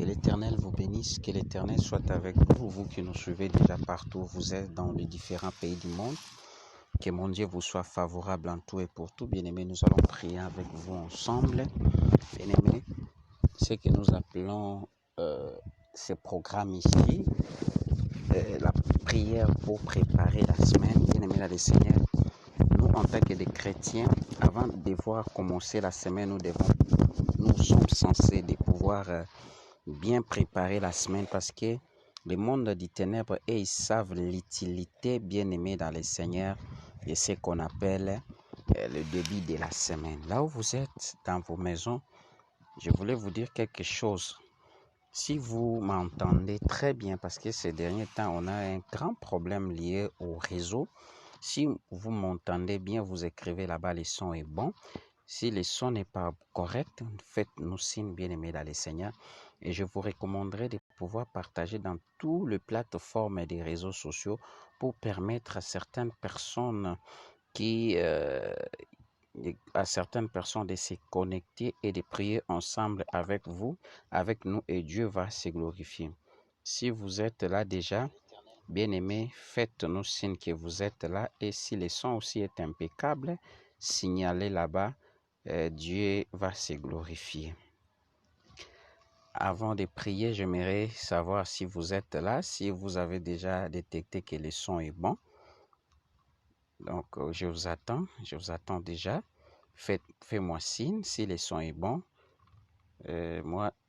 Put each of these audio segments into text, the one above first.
l'Éternel vous bénisse, que l'Éternel soit avec vous, vous qui nous suivez déjà partout, vous êtes dans les différents pays du monde. Que mon Dieu vous soit favorable en tout et pour tout. Bien-aimés, nous allons prier avec vous ensemble. Bien-aimés, ce que nous appelons ce programme ici, la prière pour préparer la semaine. Bien-aimés, là, le Seigneur, nous, en tant que des chrétiens, avant de devoir commencer la semaine, nous sommes censés de pouvoir bien préparer la semaine parce que le monde des ténèbres, et ils savent l'utilité, bien aimé dans le Seigneur, de ce qu'on appelle le début de la semaine. Là où vous êtes dans vos maisons, je voulais vous dire quelque chose. Si vous m'entendez très bien, parce que ces derniers temps, on a un grand problème lié au réseau. Si vous m'entendez bien, vous écrivez là-bas, le son est bon. Si le son n'est pas correct, faites-nous signe, bien-aimés dans le Seigneur. Et je vous recommanderais de pouvoir partager dans toutes les plateformes des réseaux sociaux pour permettre à certaines personnes de se connecter et de prier ensemble avec vous, avec nous, et Dieu va se glorifier. Si vous êtes là déjà, bien-aimés, faites-nous signe que vous êtes là. Et si le son aussi est impeccable, signalez là-bas, Dieu va se glorifier. Avant de prier, j'aimerais savoir si vous êtes là, si vous avez déjà détecté que le son est bon. Donc, je vous attends déjà. Fais-moi signe si le son est bon.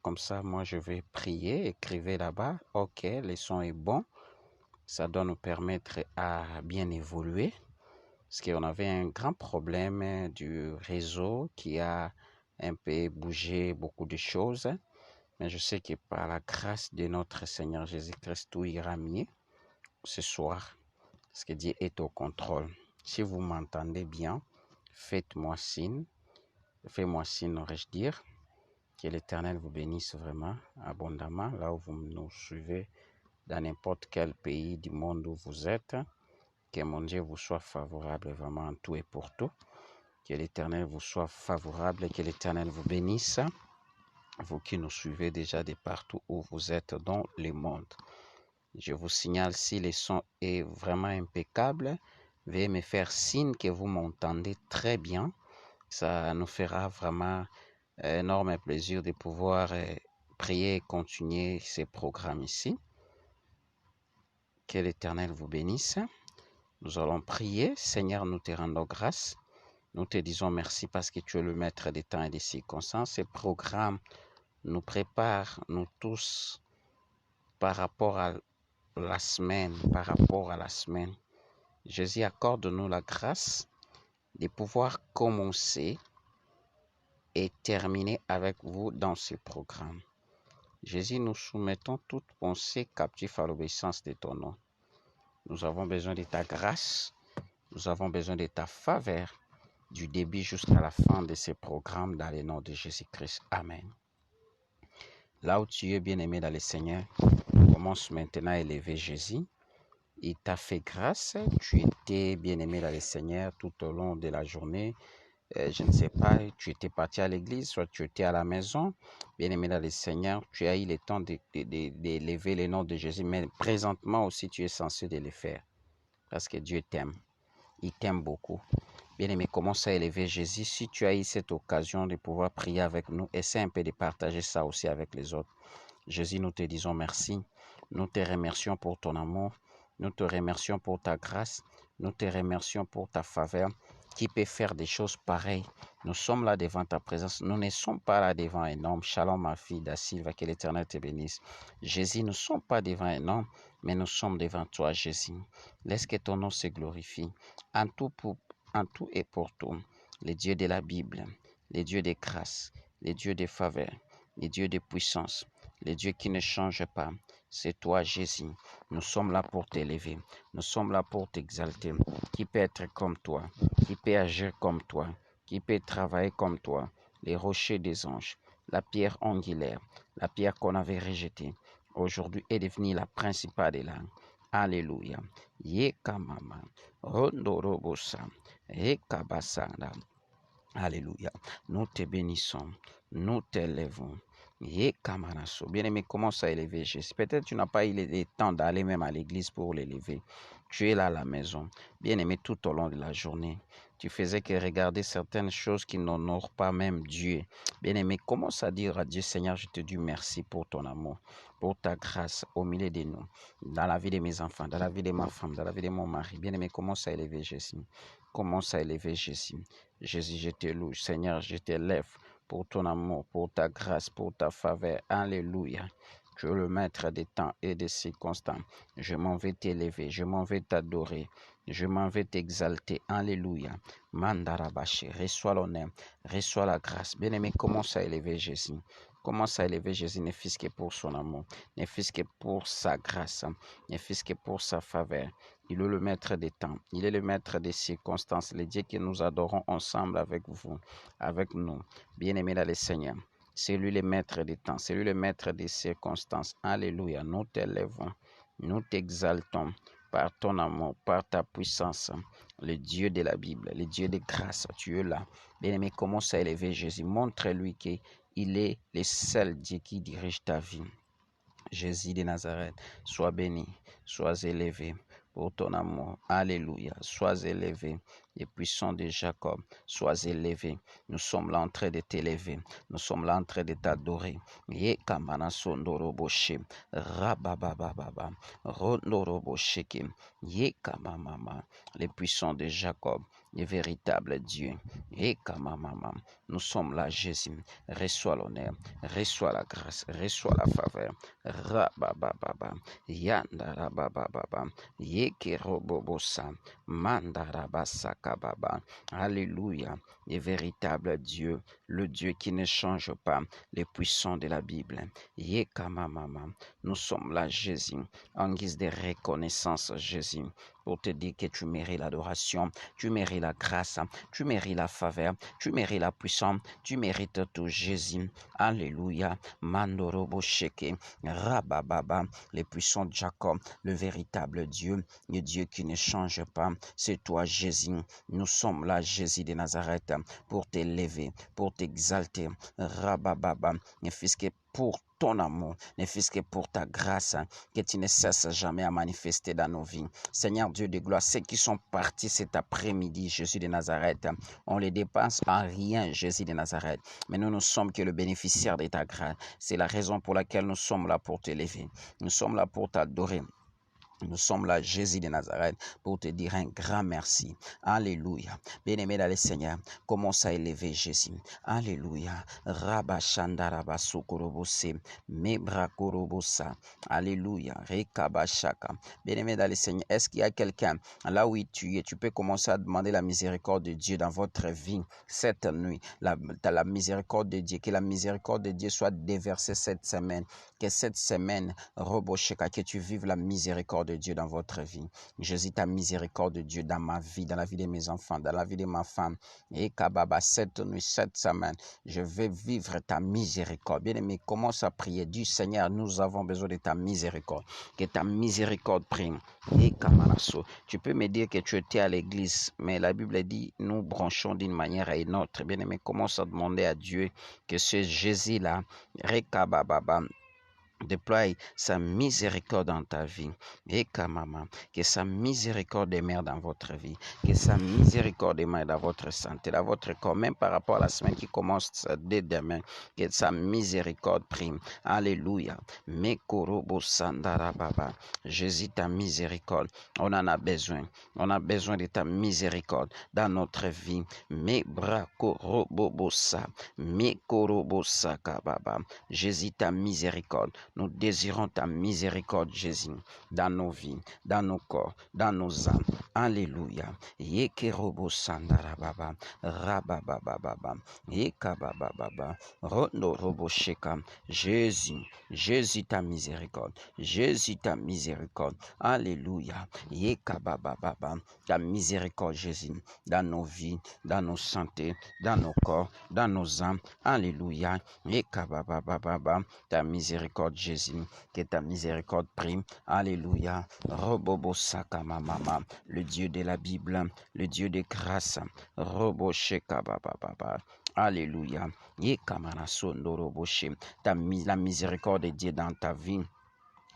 Comme ça, je vais prier. Écrivez là-bas, ok, le son est bon. Ça doit nous permettre à bien évoluer. Parce qu'on avait un grand problème du réseau qui a un peu bougé beaucoup de choses. Mais je sais que par la grâce de notre Seigneur Jésus-Christ, tout ira mieux ce soir. Parce que Dieu est au contrôle. Si vous m'entendez bien, faites-moi signe. Fais-moi signe, aurais-je dire. Que l'Éternel vous bénisse vraiment abondamment. Là où vous nous suivez, dans n'importe quel pays du monde où vous êtes. Que mon Dieu vous soit favorable vraiment en tout et pour tout. Que l'Éternel vous soit favorable et que l'Éternel vous bénisse. Vous qui nous suivez déjà de partout où vous êtes dans le monde. Je vous signale si le son est vraiment impeccable. Veuillez me faire signe que vous m'entendez très bien. Ça nous fera vraiment énorme plaisir de pouvoir prier et continuer ces programmes ici. Que l'Éternel vous bénisse. Nous allons prier. Seigneur, nous te rendons grâce. Nous te disons merci parce que tu es le maître des temps et des circonstances. Ces programmes nous préparent, nous tous, par rapport à la semaine. Jésus, accorde-nous la grâce de pouvoir commencer et terminer avec vous dans ce programme. Jésus, nous soumettons toute pensée captive à l'obéissance de ton nom. Nous avons besoin de ta grâce, nous avons besoin de ta faveur, du début jusqu'à la fin de ce programme, dans le nom de Jésus-Christ. Amen. Là où tu es bien-aimé dans le Seigneur, commence maintenant à élever Jésus. Il t'a fait grâce, tu étais bien-aimé dans le Seigneur tout au long de la journée. Je ne sais pas, tu étais parti à l'église, soit tu étais à la maison, bien-aimé dans le Seigneur, tu as eu le temps d'élever le nom de Jésus, mais présentement aussi tu es censé de le faire, parce que Dieu t'aime, il t'aime beaucoup. Bien-aimé, commence à élever Jésus. Si tu as eu cette occasion de pouvoir prier avec nous, essaie un peu de partager ça aussi avec les autres. Jésus, nous te disons merci, nous te remercions pour ton amour, nous te remercions pour ta grâce, nous te remercions pour ta faveur. Qui peut faire des choses pareilles? Nous sommes là devant ta présence. Nous ne sommes pas là devant un homme. Shalom, ma fille Da Silva, que l'Éternel te bénisse. Jésus, nous ne sommes pas devant un homme, mais nous sommes devant toi, Jésus. Laisse que ton nom se glorifie. En tout et pour tout, les dieux de la Bible, les dieux de grâce, les dieux de faveur, les dieux de puissance, les dieux qui ne changent pas. C'est toi, Jésus. Nous sommes là pour t'élever. Nous sommes là pour t'exalter. Qui peut être comme toi? Qui peut agir comme toi? Qui peut travailler comme toi? Les rochers des anges, la pierre angulaire, la pierre qu'on avait rejetée, aujourd'hui est devenue la principale des langues. Alléluia. Yekamama. Rondorobosa. Ekabasanda. Alléluia. Nous te bénissons. Nous t'élèvons. Bien-aimé, commence à élever Jésus. Peut-être tu n'as pas eu le temps d'aller même à l'église pour l'élever. Tu es là à la maison. Bien-aimé, tout au long de la journée, tu faisais que regarder certaines choses qui n'honorent pas même Dieu. Bien-aimé, commence à dire à Dieu, Seigneur, je te dis merci pour ton amour, pour ta grâce au milieu de nous, dans la vie de mes enfants, dans la vie de ma femme, dans la vie de mon mari. Bien-aimé, commence à élever Jésus. Commence à élever Jésus. Jésus, je te loue. Seigneur, je t'élève pour ton amour, pour ta grâce, pour ta faveur. Alléluia. Tu es le maître des temps et des circonstances. Je m'en vais t'élever, je m'en vais t'adorer, je m'en vais t'exalter. Alléluia. Mandarabashi, reçois l'honneur, reçois la grâce. Bien-aimé, commence à élever Jésus. Commence à élever Jésus, ne fût-ce que pour son amour, ne fût-ce que pour sa grâce, ne fût-ce que pour sa faveur. Il est le maître des temps, il est le maître des circonstances, le Dieu que nous adorons ensemble avec vous, avec nous. Bien-aimé dans le Seigneur, c'est lui le maître des temps, c'est lui le maître des circonstances. Alléluia, nous t'élèvons, nous t'exaltons par ton amour, par ta puissance, le Dieu de la Bible, le Dieu de grâce, tu es là. Bien-aimé, commence à élever Jésus, montre-lui qu'il est le seul Dieu qui dirige ta vie. Jésus de Nazareth, sois béni, sois élevé pour ton amour. Alléluia, sois élevé. Les puissants de Jacob, sois élevé. Nous sommes là en train de t'élever. Nous sommes là en train de t'adorer. Ye kamana sondoroboshe, rababababa, rondorobosheke, ye kamamama. Les puissants de Jacob, les véritables dieux. Ye kamamama. Nous sommes là, Jésus. Reçois l'honneur, reçois la grâce, reçois la faveur. Rabababa, yandarabababa, yekerobobosa, mandarabasakababa. Alléluia, le véritable Dieu, le Dieu qui ne change pas, les puissants de la Bible. Yekamamama, nous sommes là, Jésus, en guise de reconnaissance, Jésus, pour te dire que tu mérites l'adoration, tu mérites la grâce, tu mérites la faveur, tu mérites la puissance, tu mérites tout, Jésus. Alléluia, mandorobo sheke, rabababa, les puissants de Jacob, le véritable Dieu, le Dieu qui ne change pas, c'est toi, Jésus. Nous sommes là, Jésus de Nazareth, pour t'élever, pour t'exalter, rabababa, ne fût-ce que pour ton amour, ne fût-ce que pour ta grâce, que tu ne cesses jamais à manifester dans nos vies. Seigneur Dieu de gloire, ceux qui sont partis cet après-midi, Jésus de Nazareth, on les dépense en rien, Jésus de Nazareth, mais nous ne sommes que le bénéficiaire de ta grâce. C'est la raison pour laquelle nous sommes là pour t'élever. Nous sommes là pour t'adorer. Nous sommes là, Jésus de Nazareth, pour te dire un grand merci. Alléluia. Bien-aimé dans le Seigneur, commence à élever Jésus. Alléluia. Rabba Shandaraba Sokorobose, Mebra Korobosa. Alléluia. Rekabashaka. Bien-aimé dans le Seigneur, est-ce qu'il y a quelqu'un là où tu es? Tu peux commencer à demander la miséricorde de Dieu dans votre vie cette nuit. La miséricorde de Dieu. Que la miséricorde de Dieu soit déversée cette semaine. Que cette semaine, Robosheka, que tu vives la miséricorde de Dieu dans votre vie. Jésus, ta miséricorde de Dieu dans ma vie, dans la vie de mes enfants, dans la vie de ma femme. Et Kababa, cette nuit, cette semaine, je vais vivre ta miséricorde. Bien-aimé, commence à prier. Dis, Seigneur, nous avons besoin de ta miséricorde. Que ta miséricorde prime. Et Kamaraso, tu peux me dire que tu étais à l'église, mais la Bible dit, nous branchons d'une manière à une autre. Bien-aimé, commence à demander à Dieu que ce Jésus-là, Rekababa, déploie sa miséricorde dans ta vie. Et maman, que sa miséricorde demeure dans votre vie. Que sa miséricorde demeure dans votre santé, dans votre corps, même par rapport à la semaine qui commence dès demain. Que sa miséricorde prime. Alléluia. Mekorobo sandarababa. Jésus, ta miséricorde, on en a besoin. On a besoin de ta miséricorde dans notre vie. Mebrakorobobosa. Mekorobosa kababa. Jésus, ta miséricorde. Nous désirons ta miséricorde, Jésus, dans nos vies, dans nos corps, dans nos âmes. Alléluia. Yekerobo sandarababa, rababababa, yekabababa, rondorobo sheka. Jésus, Jésus, ta miséricorde. Jésus, ta miséricorde. Alléluia. Yekabababa, ta miséricorde, Jésus, dans nos vies, dans nos santé, dans nos corps, dans nos âmes. Alléluia. Yekabababa, ta miséricorde, Jésus, que ta miséricorde prime. Alléluia. Robobo Sakamamama, le Dieu de la Bible, le Dieu de grâce. Robo Shekabababa. Alléluia. La miséricorde de Dieu dans ta vie.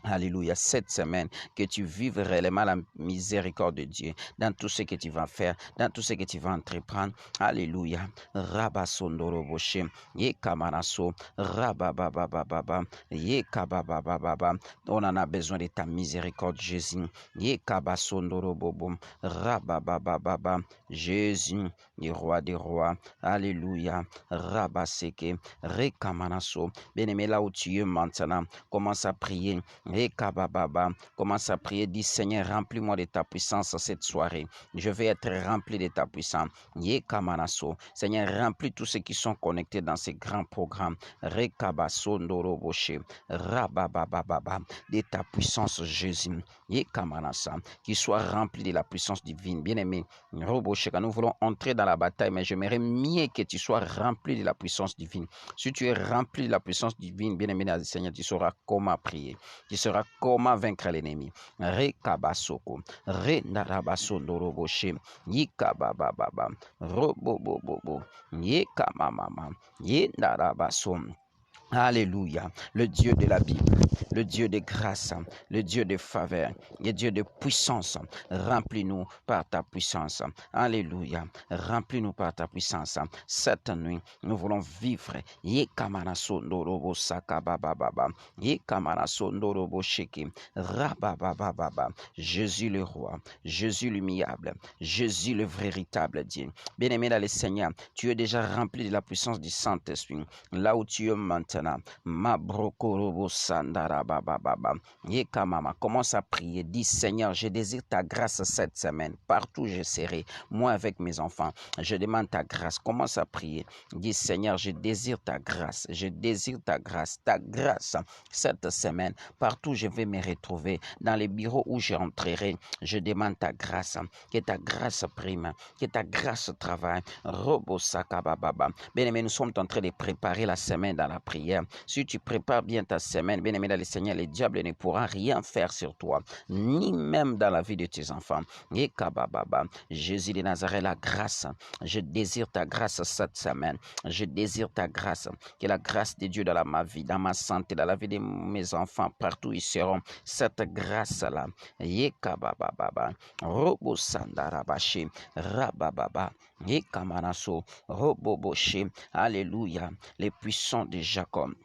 Alléluia, cette semaine, que tu vives réellement la miséricorde de Dieu dans tout ce que tu vas faire, dans tout ce que tu vas entreprendre. Alléluia. Rabasondoroboshe, Yekamanaso, Rabababababa, Yekababababa. On en a besoin de ta miséricorde, Jésus. Yekabasondorobobom, Rababababa, Jésus, le roi des rois. Alléluia. Rabaseke, Rekamanaso. Bien-aimé, là où tu es maintenant, commence à prier. Commence à prier, dis Seigneur, remplis-moi de ta puissance cette soirée. Je vais être rempli de ta puissance. Seigneur, remplis tous ceux qui sont connectés dans ces grands programmes. De ta puissance, Jésus. Qui soit rempli de la puissance divine. Bien-aimé, nous voulons entrer dans la bataille, mais j'aimerais mieux que tu sois rempli de la puissance divine. Si tu es rempli de la puissance divine, bien-aimé, Seigneur, tu sauras comment prier. Tu sauras comment vaincre l'ennemi. Rekabasoko, Renarabasondoroboshe, Yikabababa, Robobobobo, Yekamamama, Yenarabasom. Alléluia, le Dieu de la Bible, le Dieu de grâce, le Dieu de faveur, le Dieu de puissance, remplis-nous par ta puissance. Alléluia, remplis-nous par ta puissance. Cette nuit, nous voulons vivre. Yekamanasondorobo sakabababa, Yekamanasondorobo sheki, rababababa. Jésus le roi, Jésus l'humiliable, Jésus le véritable Dieu. Bien-aimé dans le Seigneur, tu es déjà rempli de la puissance du Saint-Esprit. Là où tu es maintenant, commence à prier. Dis Seigneur, je désire ta grâce cette semaine. Partout je serai, moi avec mes enfants. Je demande ta grâce. Commence à prier. Dis Seigneur, je désire ta grâce. Je désire ta grâce. Ta grâce cette semaine. Partout je vais me retrouver. Dans les bureaux où j'entrerai, je demande ta grâce. Que ta grâce prime. Que ta grâce travaille. Bien-aimé, nous sommes en train de préparer la semaine dans la prière. Si tu prépares bien ta semaine, bien-aimé dans le Seigneur, le diable ne pourra rien faire sur toi, ni même dans la vie de tes enfants. Jésus de Nazareth, la grâce. Je désire ta grâce cette semaine. Je désire ta grâce. Que la grâce de Dieu dans ma vie, dans ma santé, dans la vie de mes enfants, partout ils seront. Cette grâce-là. Robo Sandarabashi, Rabababa, Yekamanaso, Roboboshi, Alléluia, les puissants de Jacob.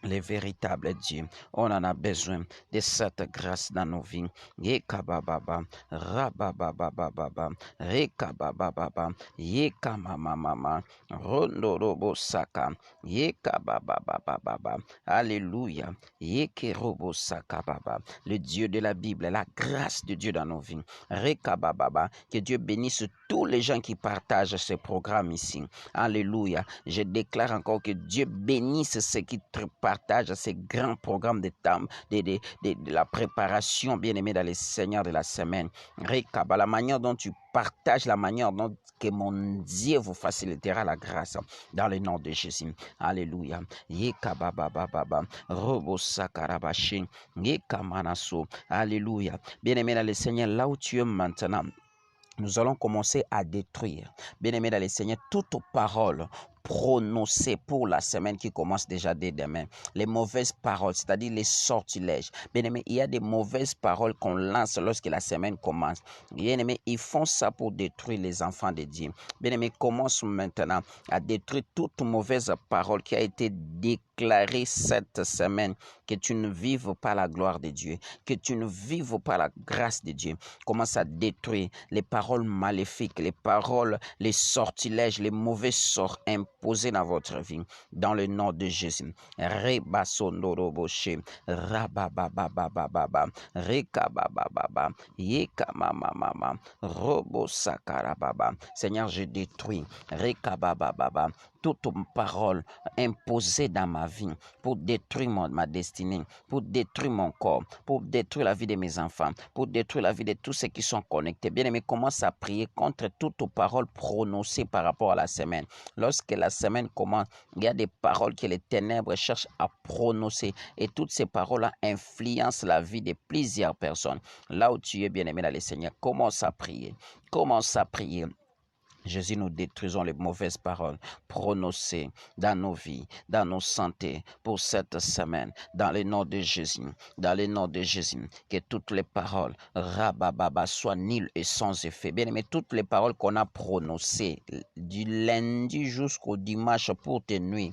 Les véritables dieux, on en a besoin de cette grâce dans nos vies. Yekabababa, rabababababa, rekabababa, yekamamamama, rondorobo saka, yekababababa, alléluia, yekerobo sakababa. Le Dieu de la Bible, la grâce de Dieu dans nos vies. Rekabababa, que Dieu bénisse tous les gens qui partagent ce programme ici. Alléluia. Je déclare encore que Dieu bénisse ceux qui partagent ces grands programmes de la préparation, bien-aimé dans les Seigneurs de la semaine. Rekaba, la manière dont tu partages, la manière dont que mon Dieu vous facilitera la grâce dans le nom de Jésus. Alléluia. Yekababababa, robo sakarabashi, yekamanaso. Alléluia. Bien-aimé dans les Seigneurs, là où tu es maintenant, nous allons commencer à détruire, bien-aimé dans les Seigneurs, toute parole prononcées pour la semaine qui commence déjà dès demain. Les mauvaises paroles, c'est-à-dire les sortilèges. Bien-aimé, il y a des mauvaises paroles qu'on lance lorsque la semaine commence. Bien-aimé, ils font ça pour détruire les enfants de Dieu. Bien-aimé, commence maintenant à détruire toute mauvaise parole qui a été déclarée cette semaine. Que tu ne vives pas la gloire de Dieu. Que tu ne vives pas la grâce de Dieu. Commence à détruire les paroles maléfiques, les paroles, les sortilèges, les mauvais sorts imposés dans votre vie. Dans le nom de Jésus. Rebasondoroboshe, rabababababa, rekabababa, yekamamamama, robosakarababa. Seigneur, je détruis. Rekababababa, toute parole imposée dans ma vie pour détruire ma destinée, pour détruire mon corps, pour détruire la vie de mes enfants, pour détruire la vie de tous ceux qui sont connectés. Bien-aimé, commence à prier contre toute parole prononcée par rapport à la semaine. Lorsque la semaine commence, il y a des paroles que les ténèbres cherchent à prononcer et toutes ces paroles-là influencent la vie de plusieurs personnes. Là où tu es, bien-aimé dans le Seigneur, commence à prier. Commence à prier. Jésus, nous détruisons les mauvaises paroles prononcées dans nos vies, dans nos santé pour cette semaine, dans le nom de Jésus, dans le nom de Jésus, que toutes les paroles, rabababa, soient nulles et sans effet. Bien aimé, toutes les paroles qu'on a prononcées du lundi jusqu'au dimanche pour tes nuits,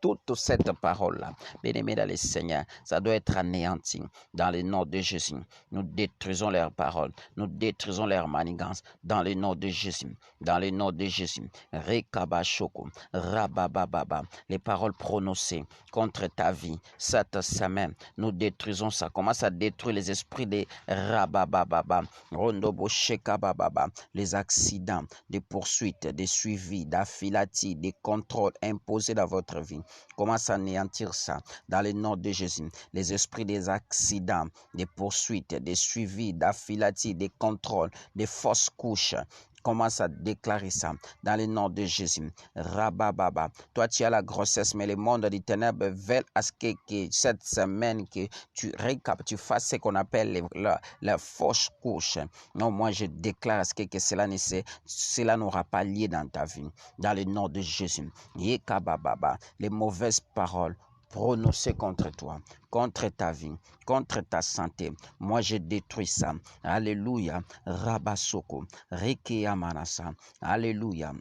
toute cette parole-là, bien-aimé dans le Seigneur, ça doit être anéanti dans le nom de Jésus. Nous détruisons leurs paroles, nous détruisons leurs manigances dans le nom de Jésus, dans le nom de Jésus. Rekabashoko, rabababa, les paroles prononcées contre ta vie cette semaine, nous détruisons ça. Commence à détruire les esprits de rabababa, rondobo shekababa, les accidents, des poursuites, des suivis, d'affilati, des contrôles imposés dans votre vie. Commence à anéantir ça dans le nom de Jésus. Les esprits des accidents, des poursuites, des suivis, d'affilati, des contrôles, des fausses couches. Commence à déclarer ça dans le nom de Jésus. Rabababa. Toi, tu as la grossesse, mais le monde des ténèbres veulent à ce que cette semaine, que tu fasses ce qu'on appelle la fausse couche. Non, moi, je déclare à ce que cela n'aura pas lieu dans ta vie. Dans le nom de Jésus. Yekabababa. Les mauvaises paroles prononcées contre toi, contre ta vie, contre ta santé. Moi, je détruis ça. Alléluia. Rabasoko. Rekia Manasa. Alléluia.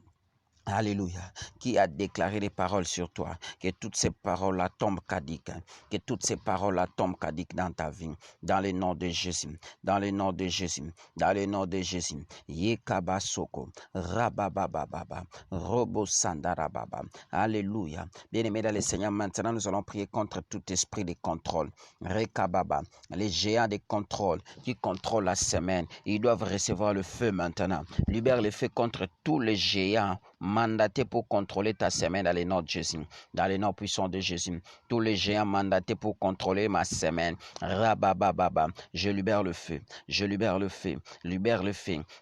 Alléluia. Qui a déclaré des paroles sur toi? Que toutes ces paroles-là tombent caduques. Que toutes ces paroles-là tombent caduques dans ta vie. Dans le nom de Jésus. Dans le nom de Jésus. Dans le nom de Jésus. Yekabasoko. Rababababa. Robo Sandarababa. Alléluia. Bien-aimés dans le Seigneur, maintenant nous allons prier contre tout esprit de contrôle. Rekababa. Les géants de contrôle qui contrôlent la semaine. Ils doivent recevoir le feu maintenant. Libère le feu contre tous les géants mandatés pour contrôler ta semaine dans les noms de Jésus, dans les noms puissants de Jésus. Tous les géants mandatés pour contrôler ma semaine, rabababa, je libère le feu, libère le feu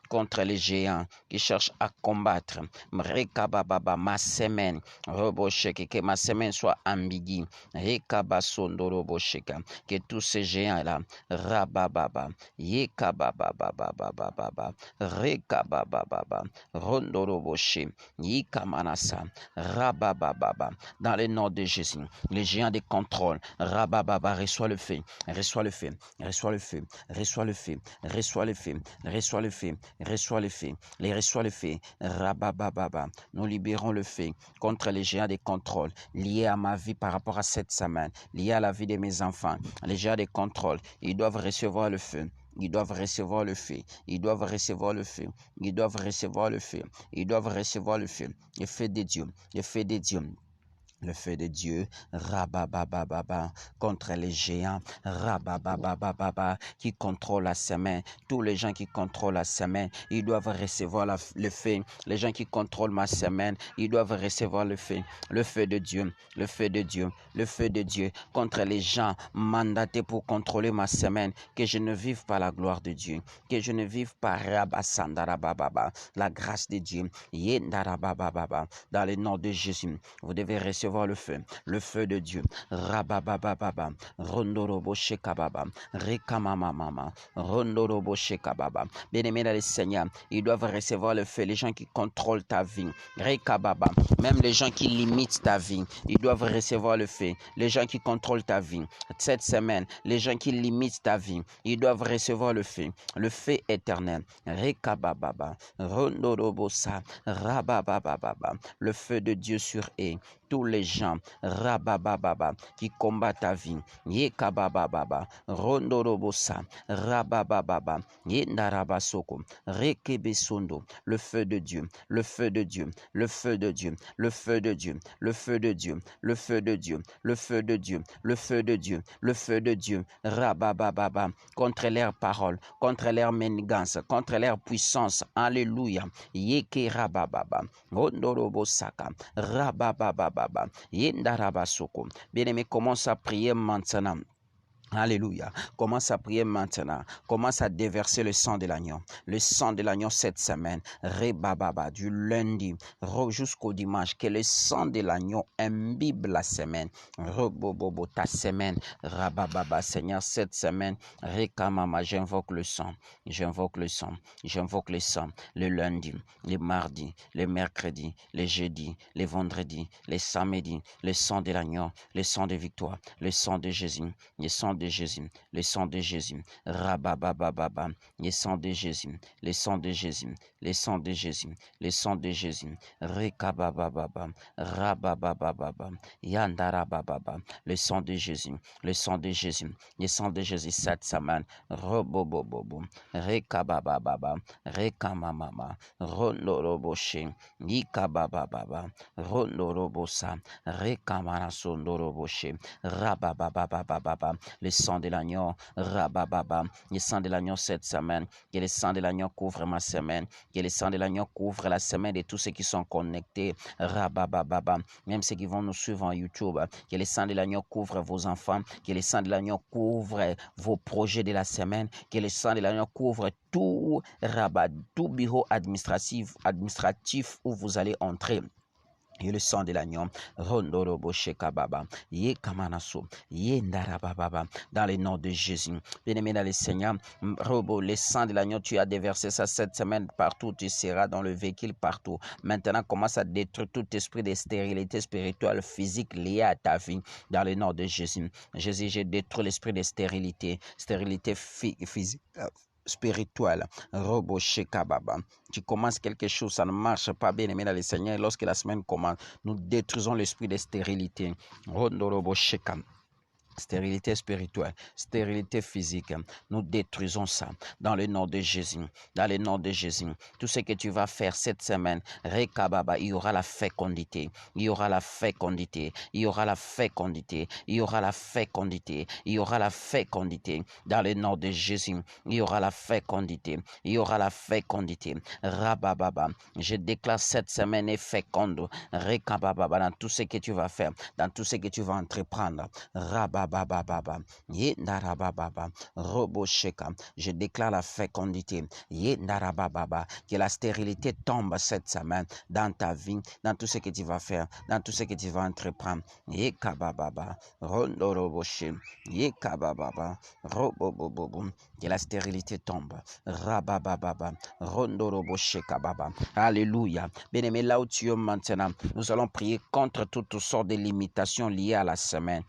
contre les géants qui cherchent à combattre, rekabababa, ma semaine, robosheke, que ma semaine soit ambiguë, rekabasondo robosheka, que tous ces géants-là, rabababa, yekababababababa, rekabababa, rondoroboshe, Yikamanasa, rabababa, dans le nom de Jésus, les géants de contrôle, rabababa, reçois le feu, reçois le feu, reçois le feu, reçois le feu, reçois le feu, reçois le feu, reçois le feu, les reçois le feu, rabababa, nous libérons le feu contre les géants de contrôle liés à ma vie par rapport à cette semaine, liés à la vie de mes enfants, les géants de contrôle, ils doivent recevoir le feu. Ils doivent recevoir le feu. Ils doivent recevoir le feu. Ils doivent recevoir le feu. Ils doivent recevoir le feu. Le feu de Dieu. Le feu de Dieu. Le feu de Dieu, rababababa, contre les géants, rababababa, qui contrôlent la semaine. Tous les gens qui contrôlent la semaine, ils doivent recevoir le feu. Les gens qui contrôlent ma semaine, ils doivent recevoir le feu de Dieu, le feu de Dieu, le feu de Dieu, contre les gens mandatés pour contrôler ma semaine, que je ne vive pas la gloire de Dieu, que je ne vive pas rabasandarababa, la grâce de Dieu, yendarabababa, dans le nom de Jésus. Vous devez recevoir le feu de Dieu. Rababababa, rondorobo shekababa, rekamamama, rondorobo shekababa. Bien-aimés dans le Seigneur, ils doivent recevoir le feu. Les gens qui contrôlent ta vie, rekababa, même les gens qui limitent ta vie, ils doivent recevoir le feu. Les gens qui contrôlent ta vie, cette semaine, les gens qui limitent ta vie, ils doivent recevoir le feu éternel. Rekabababa, rondorobo sa, rababababa, le feu de Dieu sur eux. tous les gens, rabababa, qui combattent ta vie, yekabababa, rondorobosa, rabababa, yendarabasoko, rekebesondo, le feu de Dieu, le feu de Dieu, le feu de Dieu, le feu de Dieu, le feu de Dieu, le feu de Dieu, le feu de Dieu, le feu de Dieu, le feu de Dieu, rabababa, contre leurs paroles, contre leurs manigance, contre leur puissance, alléluia, yeke rabababa, rondorobosaka, rabababa, yendarabasoko. Bien-aimé, commence à prier maintenant. Alléluia. Commence à prier maintenant. Commence à déverser le sang de l'agneau. Le sang de l'agneau cette semaine. Rebababa, du lundi jusqu'au dimanche. Que le sang de l'agneau imbibe la semaine. Rebobobo, ta semaine. Rabababa, Seigneur, cette semaine. Rekamama, j'invoque le sang. J'invoque le sang. J'invoque le sang. Le lundi, le mardi, le mercredi, le jeudi, le vendredi, le samedi. Le sang de l'agneau. Le sang de victoire. Le sang de Jésus. Le sang de Jésus, le sang de Jésus, rababababa, le sang de Jésus, le sang de Jésus, le sang de Jésus, le sang de Jésus, rekabababa, rababababa, yandarabababa, le sang de Jésus, le sang de Jésus, le sang de Jésus, cette semaine, robobobobo, rekabababa, rekamamama, rondoroboshe, yikabababa, rondorobosa, rekamanasondoroboshe, rabababababa, le sang de l'agneau, rabababa, le sang de l'agneau cette semaine, que le sang de l'agneau couvre ma semaine, que le sang de l'agneau couvre la semaine de tous ceux qui sont connectés, rabababa, même ceux qui vont nous suivre en YouTube, que le sang de l'agneau couvre vos enfants, que le sang de l'agneau couvre vos projets de la semaine, que le sang de l'agneau couvre tout rabat, tout bureau administratif où vous allez entrer. Et le sang de l'agneau, rondorobo shekababa, ye kamanaso, ye ndarababa, dans le nom de Jésus. Bien-aimé dans le Seigneur, robo, le sang de l'agneau, tu as déversé ça cette semaine partout, tu seras dans le véhicule partout. Maintenant, commence à détruire tout esprit de stérilité spirituelle, physique lié à ta vie, dans le nom de Jésus. Jésus, j'ai détruit l'esprit de stérilité, physique. Spirituel, robo shekababa. Tu commences quelque chose, ça ne marche pas, bien aimé dans le Seigneur. Lorsque la semaine commence, nous détruisons l'esprit de stérilité. Robo shekababa. Stérilité spirituelle, stérilité physique, nous détruisons ça dans le nom de Jésus, dans le nom de Jésus. Tout ce que tu vas faire cette semaine, Rekababa, il y aura la fécondité, il y aura la fécondité, il y aura la fécondité, il y aura la fécondité, il y aura la fécondité, dans le nom de Jésus, il y aura la fécondité, il y aura la fécondité. Rabababa, je déclare cette semaine est féconde, Rekababa, dans tout ce que tu vas faire, dans tout ce que tu vas entreprendre, Rabababa. Je déclare la fécondité. Que la stérilité tombe cette semaine dans ta vie, dans tout ce que tu vas faire, dans tout ce que tu vas entreprendre. Que la stérilité tombe. Alléluia. Bien-aimé, là où tu es maintenant, nous allons prier contre toutes sortes de limitations liées à la semaine.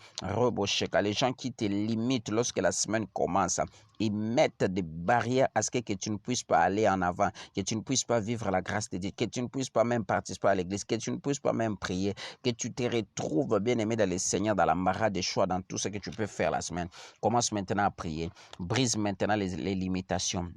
Les gens qui te limitent lorsque la semaine commence, ils mettent des barrières à ce que tu ne puisses pas aller en avant, que tu ne puisses pas vivre la grâce de Dieu, que tu ne puisses pas même participer à l'église, que tu ne puisses pas même prier, que tu te retrouves bien aimé dans le Seigneur, dans l'embarras des choix, dans tout ce que tu peux faire la semaine. Commence maintenant à prier. Brise maintenant les limitations.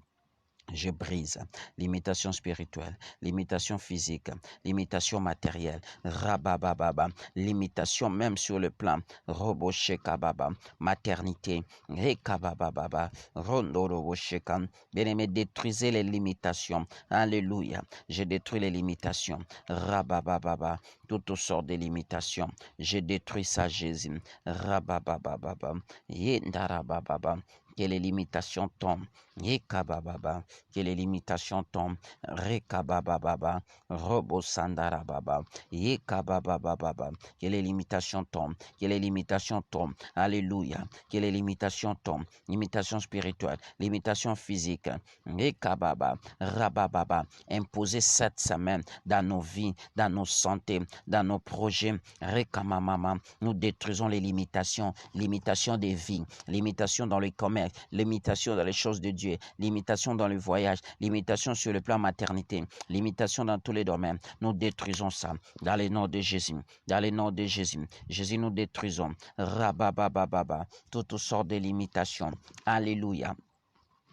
Je brise limitation spirituelle, limitation physique, limitation matérielle, rabababa, limitation même sur le plan, roboshekababa, maternité, rekabababa, rondoroboshekam. Bien-aimé, détruisez les limitations. Alléluia. Je détruis les limitations. Rabababa, toutes sortes de limitations. Je détruis ça, Jésus. Rabababa, yendarababa. Que les limitations tombent. Yekabababa. Que les limitations tombent. Rekabababa. Robosandarababa. Yekabababa. Que les limitations tombent. Que les limitations tombent. Alléluia. Que les limitations tombent. Limitations spirituelles. Limitations physiques. Yekababa. Rabababa. Imposer cette semaine dans nos vies, dans nos santé, dans nos projets. Rekamamama. Nous détruisons les limitations. Limitations des vies. Limitations dans le commerce. business, limitation dans les choses de Dieu, limitation dans le voyage, limitation sur le plan maternité, limitation dans tous les domaines. Nous détruisons ça dans le nom de Jésus. Dans le nom de Jésus. Jésus, nous détruisons. Rababababa. Toutes sortes de limitations. Alléluia.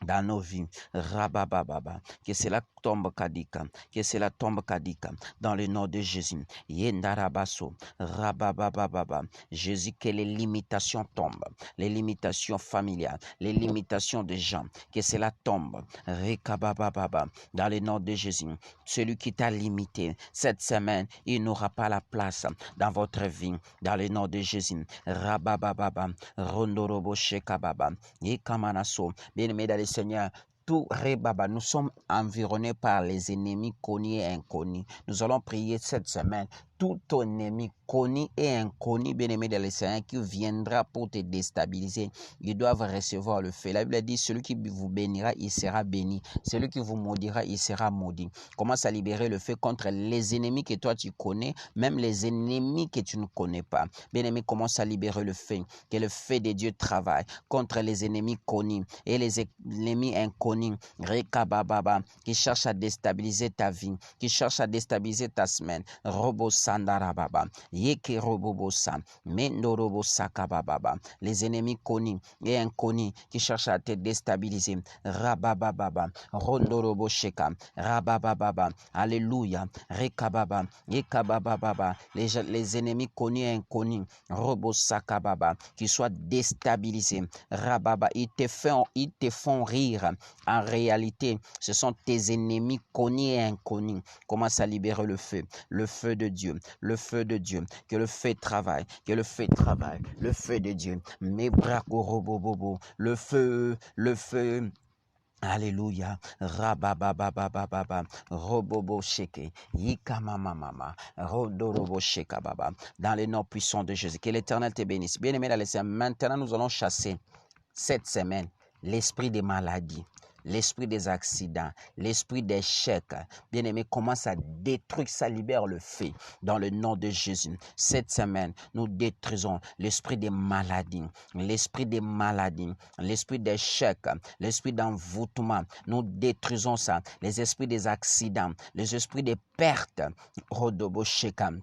Dans nos vies, rabababa, que cela tombe kadika, que cela tombe kadika, dans le nom de Jésus. Yendarabaso, rabababa, Jésus, que les limitations tombent, les limitations familiales, les limitations des gens, que cela tombe, rekabababa, dans le nom de Jésus. Celui qui t'a limité cette semaine, il n'aura pas la place dans votre vie, dans le nom de Jésus. Rabababa, rondorobo shekababa, yekamanaso, bien-aimé dans le Seigneur, tout Rebaba, nous sommes environnés par les ennemis connus et inconnus. Nous allons prier cette semaine. Tout ton ennemi connu et inconnu, bien-aimé de le Seigneur, qui viendra pour te déstabiliser, ils doivent recevoir le feu. La Bible dit, celui qui vous bénira, il sera béni. Celui qui vous maudira, il sera maudit. Commence à libérer le feu contre les ennemis que toi tu connais, même les ennemis que tu ne connais pas. Bien-aimé, commence à libérer le feu. Que le feu de Dieu travaille contre les ennemis connus et les ennemis inconnus. Rekabababa, qui cherchent à déstabiliser ta vie, qui cherchent à déstabiliser ta semaine. Robo Sandarababa, Yeke Robobosa, Mendorobo Sakabababa, les ennemis connus et inconnus qui cherchent à te déstabiliser. Rabababa, Rondorobo Sheka, Rabababa, Alléluia, Rekababa, Yekabababa, les ennemis connus et inconnus, Robo Sakababa, qui soient déstabilisés. Rababa, ils te font rire. En réalité, ce sont tes ennemis connus et inconnus. Commence à libérer le feu de Dieu. Le feu de Dieu, que le feu travaille, que le feu travaille, le feu de Dieu, mes bras robobobo, le feu, alléluia, rababababababa, robobo sheke, yikamamamama, rodorobo sheka baba, dans le nom puissant de Jésus, que l'Éternel te bénisse. Bien-aimé dans les Seigneur, maintenant nous allons chasser cette semaine l'esprit des maladies, l'esprit des accidents, l'esprit d'échec. Bien-aimé, commence à détruire, ça libère le feu dans le nom de Jésus. Cette semaine, nous détruisons l'esprit des maladies, l'esprit d'échec, l'esprit d'envoûtement. Nous détruisons ça, les esprits des accidents, les esprits des pertes. Rodobo shekam.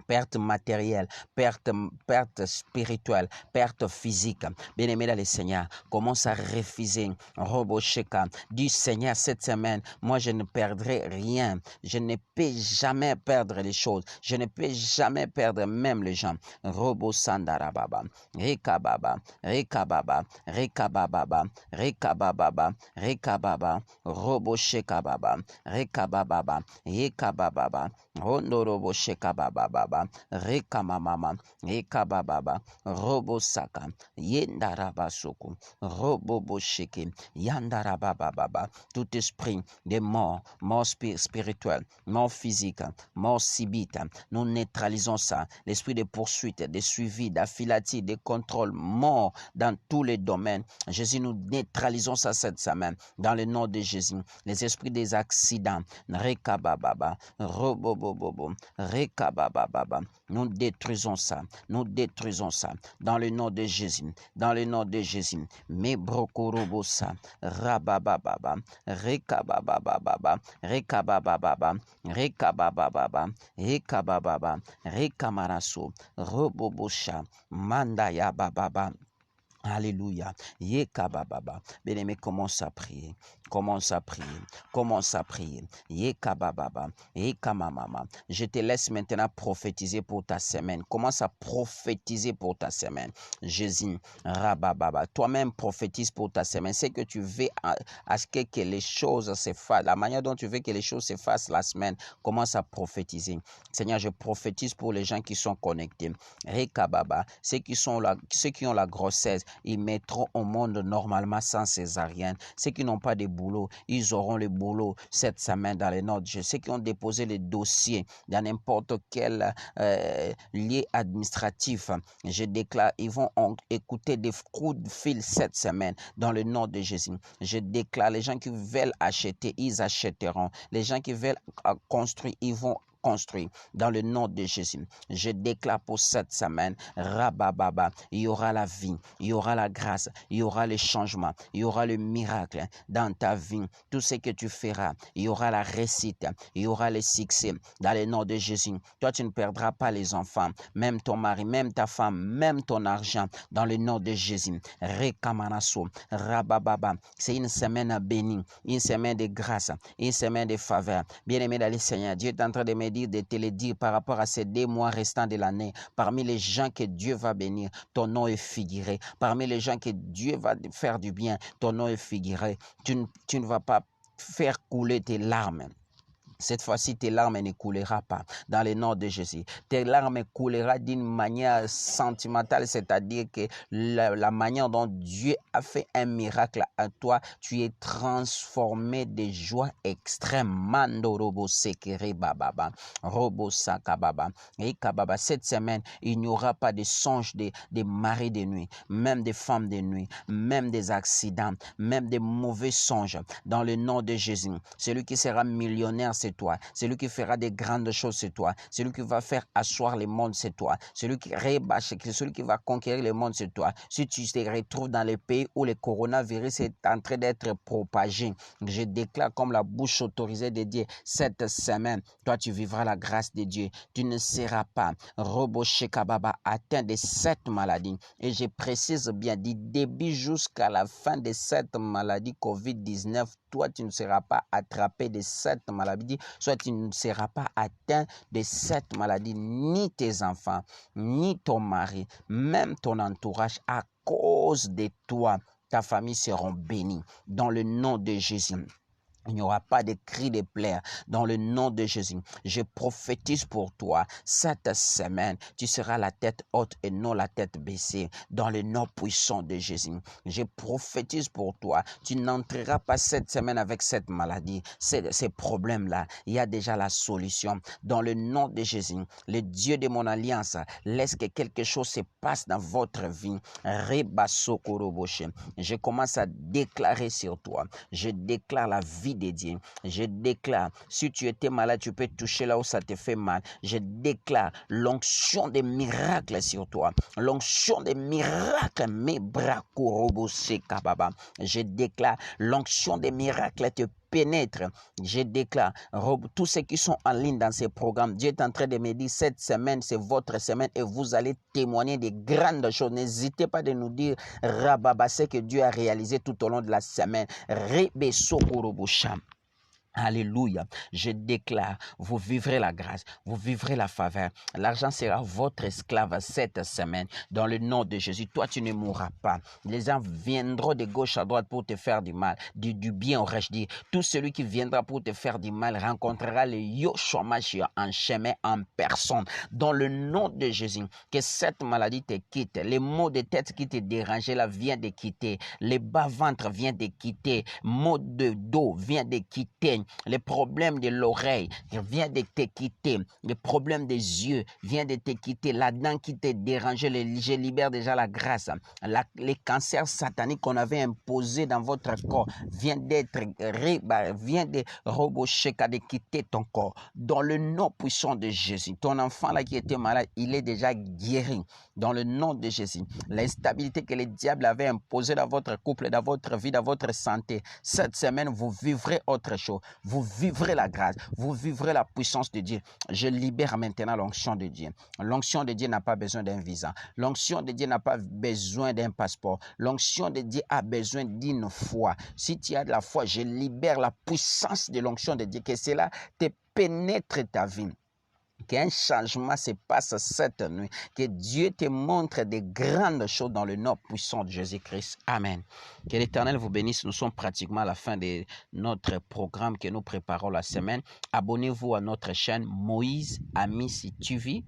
Perte matérielle, perte spirituelle, perte physique. Bien-aimé dans le Seigneur, commence à refuser. Robo Sheka, du Seigneur cette semaine, moi je ne perdrai rien. Je ne peux jamais perdre les choses. Je ne peux jamais perdre même les gens. Robo Sandarababa, Rekababa, Rekababa, Rekababa, Rekababa, Rekababa, Robo Shekababa, Rekababa, Rekababa, Rondorobo Shekababa. Rekamamama, Rekababa, Robo Saka, Yendarabasoko, Robo Bosheke, Yandarababa, tout esprit de mort spirituelle, mort physique, mort subite, nous neutralisons ça, l'esprit de poursuite, de suivi, d'affilatie, de contrôle, mort dans tous les domaines. Jésus, nous neutralisons ça cette semaine, dans le nom de Jésus, les esprits des accidents, Rekababa, Robo Bobo, Rekababa. Nous détruisons ça, dans le nom de Jésus, dans le nom de Jésus. Mebrokorobosa, Rabababa, Rekabababa, Rekabababa, Rekabababa, Rekabababa, Rekamaraso, Robobosha, Mandaya Bababa. Alléluia. Yekabababa. Bien-aimé, commence à prier. Commence à prier. Yekabababa. Yekamamama. Je te laisse maintenant prophétiser pour ta semaine. Commence à prophétiser pour ta semaine. Jésus, Rabababa. Toi-même prophétise pour ta semaine. C'est que tu veux à ce que les choses s'effacent. La manière dont tu veux que les choses s'effacent la semaine. Commence à prophétiser. Seigneur, je prophétise pour les gens qui sont connectés. Rekababa. Ceux qui ont la grossesse, ils mettront au monde normalement sans césarienne. Ceux qui n'ont pas de boulot, ils auront le boulot cette semaine dans les notes. Ceux qui ont déposé les dossiers dans n'importe quel lieu administratif, je déclare, ils vont écouter des coups de fil cette semaine dans le nom de Jésus. Je déclare, les gens qui veulent acheter, ils achèteront. Les gens qui veulent construire, ils vont reconstruire dans le nom de Jésus. Je déclare pour cette semaine, Rabababa, il y aura la vie, il y aura la grâce, il y aura le changement, il y aura le miracle dans ta vie. Tout ce que tu feras, il y aura la réussite, il y aura le succès dans le nom de Jésus. Toi, tu ne perdras pas les enfants, même ton mari, même ta femme, même ton argent, dans le nom de Jésus. Rekamanaso, Rabababa. C'est une semaine bénie, une semaine de grâce, une semaine de faveur. Bien-aimé dans le Seigneur, Dieu est en train de me dire, de te le dire par rapport à ces 2 mois restants de l'année. Parmi les gens que Dieu va bénir, ton nom est figuré. Parmi les gens que Dieu va faire du bien, ton nom est figuré. Tu ne vas pas faire couler tes larmes. Cette fois-ci, tes larmes ne couleront pas dans le nom de Jésus. Tes larmes couleront d'une manière sentimentale, c'est-à-dire que la manière dont Dieu a fait un miracle à toi, tu es transformé de joie extrême. Mando robo sekere bababa, robo sakababa, et kababa. Cette semaine, il n'y aura pas de songes des maris de nuit, même des femmes de nuit, même des accidents, même des mauvais songes. Dans le nom de Jésus, celui qui sera millionnaire, c'est toi. Celui qui fera des grandes choses, c'est toi. Celui qui va faire asseoir le monde, c'est toi. Celui qui va conquérir le monde, c'est toi. Si tu te retrouves dans les pays où le coronavirus est en train d'être propagé, je déclare comme la bouche autorisée de Dieu, cette semaine, toi tu vivras la grâce de Dieu. Tu ne seras pas atteint de cette maladie. Et je précise bien, du début jusqu'à la fin de cette maladie COVID-19, toi tu ne seras pas attrapé de cette maladie, soit tu ne seras pas atteint de cette maladie, ni tes enfants, ni ton mari, même ton entourage, à cause de toi. Ta famille seront bénies dans le nom de Jésus. Il n'y aura pas de cris de pleurs dans le nom de Jésus. Je prophétise pour toi cette semaine. Tu seras la tête haute et non la tête baissée dans le nom puissant de Jésus. Je prophétise pour toi. Tu n'entreras pas cette semaine avec cette maladie, ces problèmes-là. Il y a déjà la solution dans le nom de Jésus. Le Dieu de mon alliance, laisse que quelque chose se passe dans votre vie. Je commence à déclarer sur toi. Je déclare la vie de Dieu. Je déclare, si tu étais malade, tu peux toucher là où ça te fait mal. Je déclare l'onction des miracles sur toi. L'onction des miracles, je déclare l'onction des miracles te pénètre. Je déclare, tous ceux qui sont en ligne dans ces programmes, Dieu est en train de me dire, cette semaine, c'est votre semaine et vous allez témoigner de grandes choses. N'hésitez pas de nous dire, Rababa, ce que Dieu a réalisé tout au long de la semaine. Rebe Sokorobusham. Alléluia. Je déclare, vous vivrez la grâce, vous vivrez la faveur. L'argent sera votre esclave cette semaine. Dans le nom de Jésus, toi tu ne mourras pas. Les gens viendront de gauche à droite pour te faire du mal. Du bien, aurais-je dit. Tout celui qui viendra pour te faire du mal rencontrera le Yoshua en chemin, en personne. Dans le nom de Jésus, que cette maladie te quitte. Les maux de tête qui te dérangeaient là viennent de quitter. Les bas-ventre viennent de quitter. Maux de dos viennent de quitter. Les problèmes de l'oreille viennent de te quitter. Les problèmes des yeux viennent de te quitter. La dent qui te dérangeait, je libère déjà la grâce. Les cancers sataniques qu'on avait imposés dans votre corps viennent de quitter ton corps. Dans le nom puissant de Jésus. Ton enfant là qui était malade, il est déjà guéri. Dans le nom de Jésus. L'instabilité que le diable avait imposée dans votre couple, dans votre vie, dans votre santé. Cette semaine, vous vivrez autre chose. Vous vivrez la grâce, vous vivrez la puissance de Dieu. Je libère maintenant l'onction de Dieu. L'onction de Dieu n'a pas besoin d'un visa. L'onction de Dieu n'a pas besoin d'un passeport. L'onction de Dieu a besoin d'une foi. Si tu as de la foi, je libère la puissance de l'onction de Dieu, que cela te pénètre ta vie. Qu'un changement se passe cette nuit. Que Dieu te montre de grandes choses dans le nom puissant de Jésus-Christ. Amen. Que l'Éternel vous bénisse. Nous sommes pratiquement à la fin de notre programme que nous préparons la semaine. Abonnez-vous à notre chaîne Moïse Amissi TV.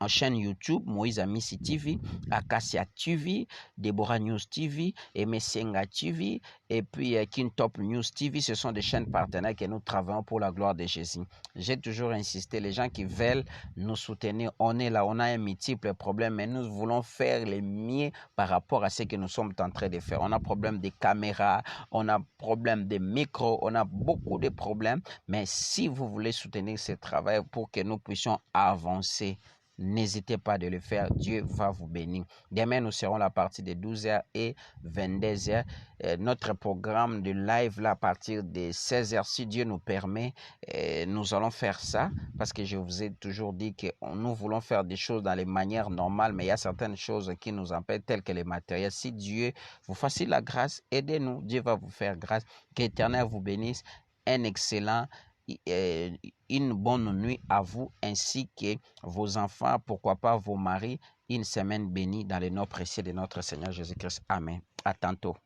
En chaîne YouTube, Moïse Amissi TV, Acacia TV, Deborah News TV, Emesenga TV et puis King Top News TV. Ce sont des chaînes partenaires que nous travaillons pour la gloire de Jésus. J'ai toujours insisté, les gens qui veulent nous soutenir, on est là, on a un multiple problème, mais nous voulons faire le mieux par rapport à ce que nous sommes en train de faire. On a problème de caméras, on a problème de micro, on a beaucoup de problèmes, mais si vous voulez soutenir ce travail pour que nous puissions avancer, n'hésitez pas de le faire. Dieu va vous bénir. Demain, nous serons là à partir de 12h et 22h. Notre programme de live là à partir de 16h, si Dieu nous permet, nous allons faire ça parce que je vous ai toujours dit que nous voulons faire des choses dans les manières normales, mais il y a certaines choses qui nous empêchent, telles que les matériels. Si Dieu vous facilite la grâce, aidez-nous. Dieu va vous faire grâce. Que l'Éternel vous bénisse. Un excellent une bonne nuit à vous ainsi que vos enfants, pourquoi pas vos maris. Une semaine bénie dans le nom précieux de notre Seigneur Jésus-Christ. Amen. À tantôt.